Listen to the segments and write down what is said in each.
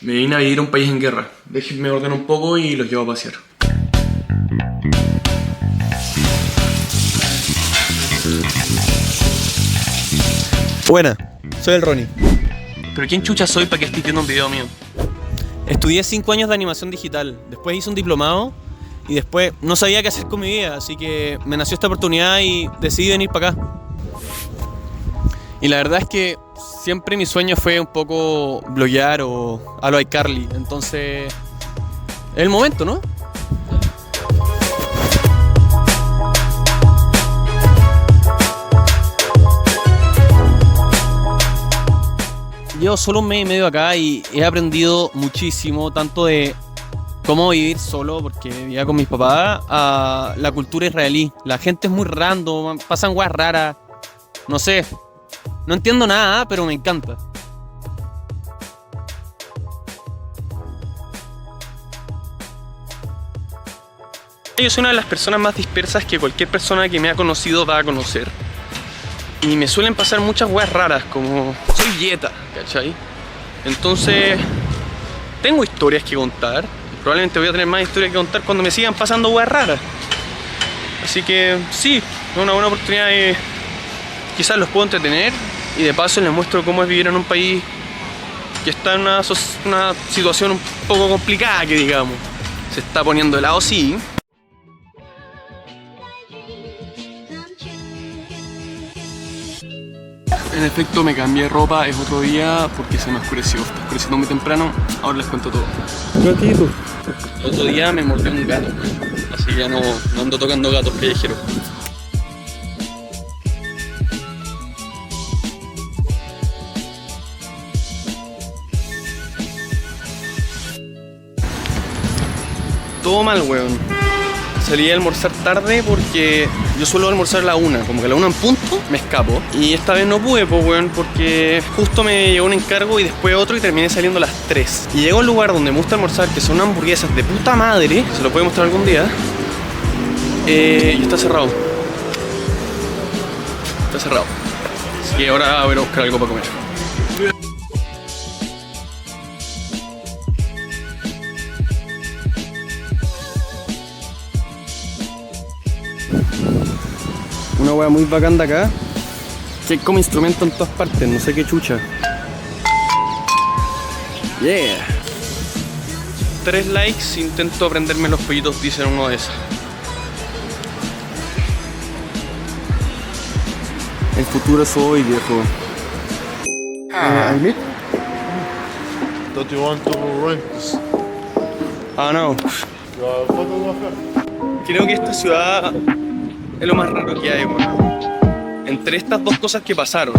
Me vine a vivir a un país en guerra. Déjenme ordenar un poco y los llevo a pasear. Buena, soy el Ronnie. ¿Pero quién chucha soy para que estés viendo un video mío? Estudié 5 años de animación digital, después hice un diplomado y después no sabía qué hacer con mi vida, así que me nació esta oportunidad y decidí venir para acá. Y la verdad es que siempre mi sueño fue un poco bloguear o a lo iCarly, entonces es el momento, ¿no? Llevo solo un mes y medio acá y he aprendido muchísimo, tanto de cómo vivir solo, porque vivía con mis papás, a la cultura israelí. La gente es muy random, pasan weas raras, no sé, no entiendo nada, pero me encanta. Yo soy una de las personas más dispersas que cualquier persona que me ha conocido va a conocer. Y me suelen pasar muchas weas raras, como soy dieta, ¿cachai? Entonces, tengo historias que contar. Probablemente voy a tener más historias que contar cuando me sigan pasando weas raras. Así que sí, es una buena oportunidad de quizás los puedo entretener y de paso les muestro cómo es vivir en un país que está en una situación un poco complicada, que digamos. Se está poniendo helado, sí. En efecto me cambié de ropa, es otro día porque se me oscureció. Está oscureciendo muy temprano, ahora les cuento todo. Gatito. El otro día me mordió un gato, así que ya no ando tocando gatos callejeros. Todo mal, weón. Salí a almorzar tarde porque yo suelo almorzar a la 1, como que a la 1 en punto me escapo. Y esta vez no pude, pues, weón, porque justo me llegó un encargo y después otro y terminé saliendo a las 3. Y llego a un lugar donde me gusta almorzar, que son hamburguesas de puta madre, se lo puedo mostrar algún día. Y está cerrado. Está cerrado. Así que ahora voy a buscar algo para comer. Una wea muy bacán de acá, que hay como instrumento en todas partes, no sé qué chucha. Yeah. 3 likes, intento aprenderme los pollitos, dicen uno de esos. El futuro es hoy, viejo. meat? Don't you want to rent this? Ah, no. Your photographer? Creo que esta ciudad es lo más raro que hay, bueno. Entre estas dos cosas que pasaron.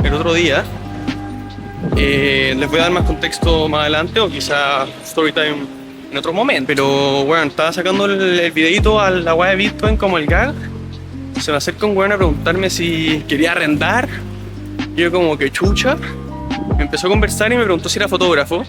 El otro día, les voy a dar más contexto más adelante o quizá story time en otro momento. Pero bueno, estaba sacando el videito a la web de Bitcoin como el gag. Se me acerca un weón a preguntarme si quería arrendar. Y yo como que chucha. Me empezó a conversar y me preguntó si era fotógrafo.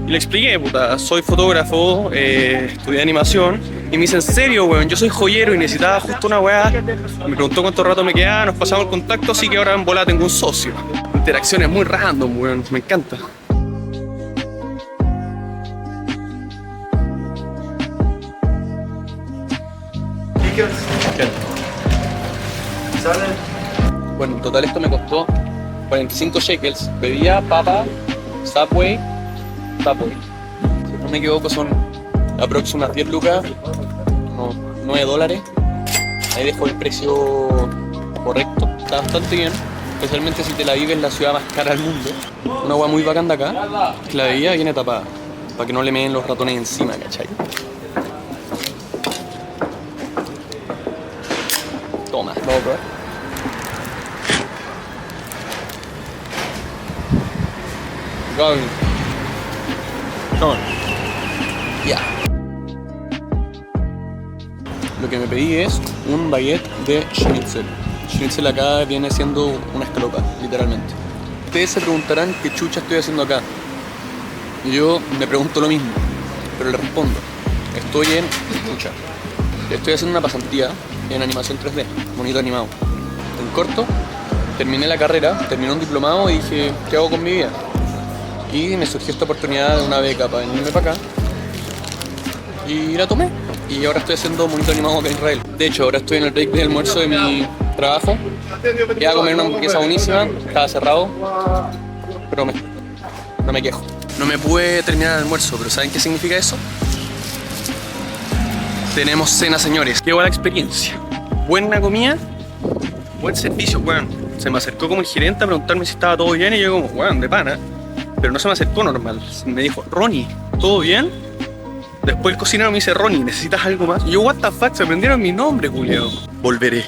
Y le expliqué, puta, soy fotógrafo, estudié animación. Y me dice, en serio, weón, yo soy joyero y necesitaba justo una weá. Me preguntó cuánto rato me quedaba, nos pasamos el contacto, así que ahora en bola tengo un socio. Interacciones muy random, weón, me encanta. Bueno, en total esto me costó 45 shekels, bebida, papa, Subway. Si no me equivoco son aproximadamente 10 lucas, unos 9 dólares. Ahí dejo el precio correcto, está bastante bien, especialmente si te la vives en la ciudad más cara del mundo. Una agua muy bacán de acá, que la bebida viene tapada, para que no le meen los ratones encima, ¿cachai? Toma, vamos a probar. No. Ya. Lo que me pedí es un baguette de schnitzel. Schnitzel acá viene siendo una escalopa, literalmente. Ustedes se preguntarán qué chucha estoy haciendo acá. Y yo me pregunto lo mismo, pero le respondo. Estoy en chucha. Estoy haciendo una pasantía en animación 3D, monito animado. En corto, terminé la carrera, terminé un diplomado y dije, ¿qué hago con mi vida? Y me surgió esta oportunidad de una beca para venirme para acá. Y la tomé. Y ahora estoy haciendo monito animado acá en Israel. De hecho, ahora estoy en el break de almuerzo de mi trabajo. Iba a comer una hamburguesa buenísima, estaba cerrado, pero no me quejo. No me pude terminar el almuerzo, pero ¿saben qué significa eso? Tenemos cena, señores. Qué buena experiencia. Buena comida, buen servicio, weón. Se me acercó como el gerente a preguntarme si estaba todo bien y yo como, weón, de pana. Pero no se me acercó normal. Me dijo, Ronnie, ¿todo bien? Después el cocinero me dice, Ronnie, ¿necesitas algo más? Y yo, what the fuck, se aprendieron mi nombre, Julio. Volveré.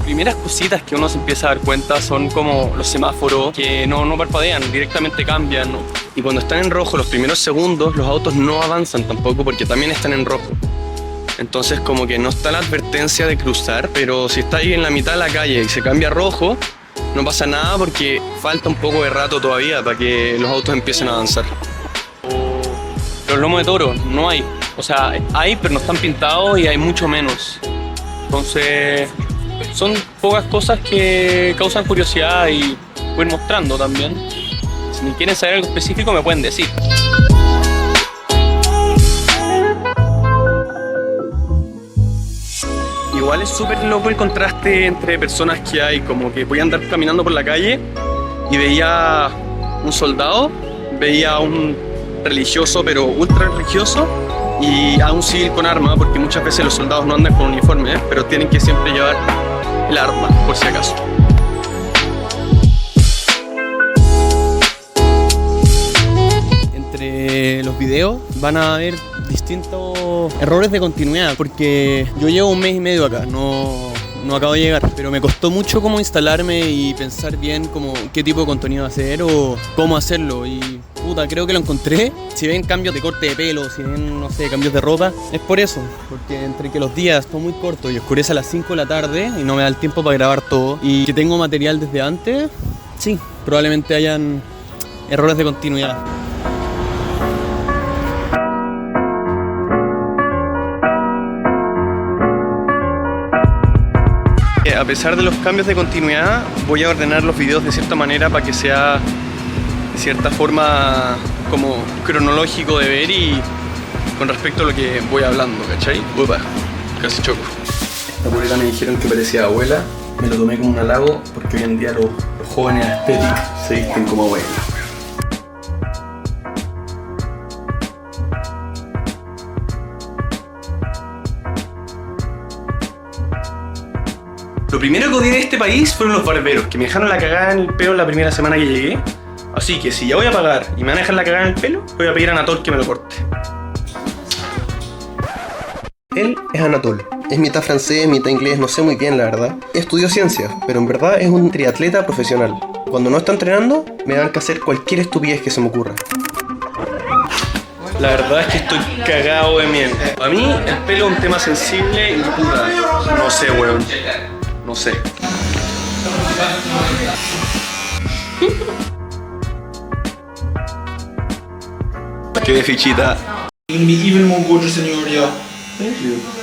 Primeras cositas que uno se empieza a dar cuenta son como los semáforos que no parpadean, directamente cambian, ¿no? Y cuando están en rojo los primeros segundos, los autos no avanzan tampoco porque también están en rojo. Entonces como que no está la advertencia de cruzar, pero si está ahí en la mitad de la calle y se cambia a rojo, no pasa nada porque falta un poco de rato todavía para que los autos empiecen a avanzar. Los lomos de toro no hay, o sea, hay pero no están pintados y hay mucho menos. Entonces son pocas cosas que causan curiosidad y voy a ir mostrando también. Si me quieren saber algo específico me pueden decir. Igual es súper loco el contraste entre personas que hay, como que voy a andar caminando por la calle y veía un soldado, veía a un religioso pero ultra religioso y a un civil con arma, porque muchas veces los soldados no andan con uniforme, pero tienen que siempre llevar el arma, por si acaso. Entre los videos van a haber distintos errores de continuidad, porque yo llevo un mes y medio acá, no acabo de llegar, pero me costó mucho como instalarme y pensar bien como qué tipo de contenido hacer o cómo hacerlo, y puta, creo que lo encontré. Si ven cambios de corte de pelo, si ven, no sé, cambios de ropa, es por eso, porque entre que los días son muy cortos y oscurece a las 5 de la tarde y no me da el tiempo para grabar todo y que tengo material desde antes, sí, probablemente hayan errores de continuidad. A pesar de los cambios de continuidad, voy a ordenar los videos de cierta manera para que sea de cierta forma como cronológico de ver y con respecto a lo que voy hablando, ¿cachai? Upa, casi choco. Esta pureta me dijeron que parecía abuela, me lo tomé como un halago porque hoy en día los jóvenes estéticos se visten como abuelas. Lo primero que odié de este país fueron los barberos, que me dejaron la cagada en el pelo la primera semana que llegué. Así que si ya voy a pagar y me van a dejar la cagada en el pelo, voy a pedir a Anatol que me lo corte. Él es Anatol. Es mitad francés, mitad inglés, no sé muy bien la verdad. Estudió ciencias, pero en verdad es un triatleta profesional. Cuando no está entrenando, me dan que hacer cualquier estupidez que se me ocurra. La verdad es que estoy cagado de miedo. A mí el pelo es un tema sensible y puta, no sé, weón. No sé. Qué de fichita. You're gonna be even more gorgeous than you already are. Thank you.